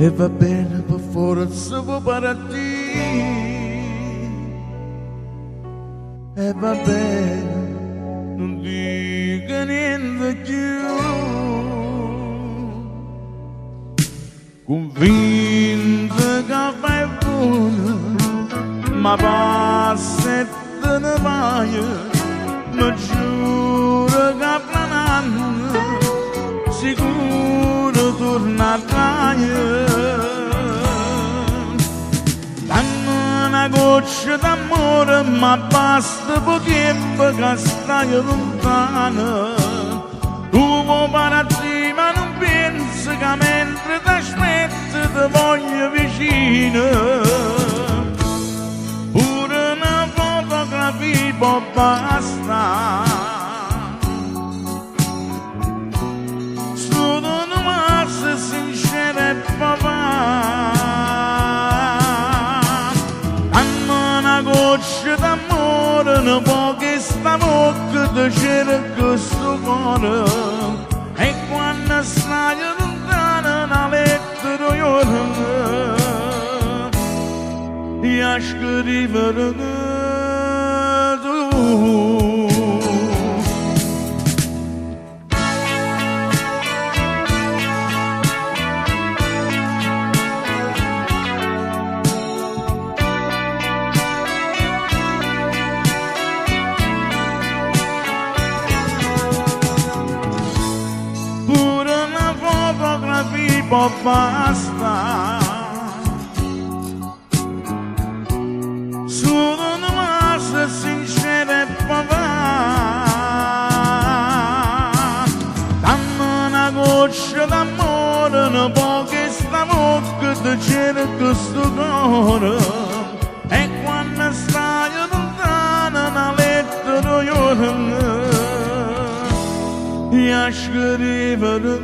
e va bene per forza per te, e va bene, non dico niente più. Convinto che fai buono, ma passa e te ne vai, mi giuro che fra un anno sicuro tornerai. Dammi una goccia d'amore, ma basta poche che stai lontano. Tu vuoi parare, ma non pensi che mentre ti aspetto ti voglio vicino. Pure una fotografia può bastare. Sono rimasto sincero e papà. Dammi una goccia d'amore, un po' che sta bocca ti cerca sto cuore. E quando stai lontano una lettera io a scrivere tu. Pure una fotografia può bastare. Sono rimasto sincero e papà. Dammi una goccia d'amore, un po' che sta bocca ti cerca sto cuore. E quando stai lontano una lettera io a scrivere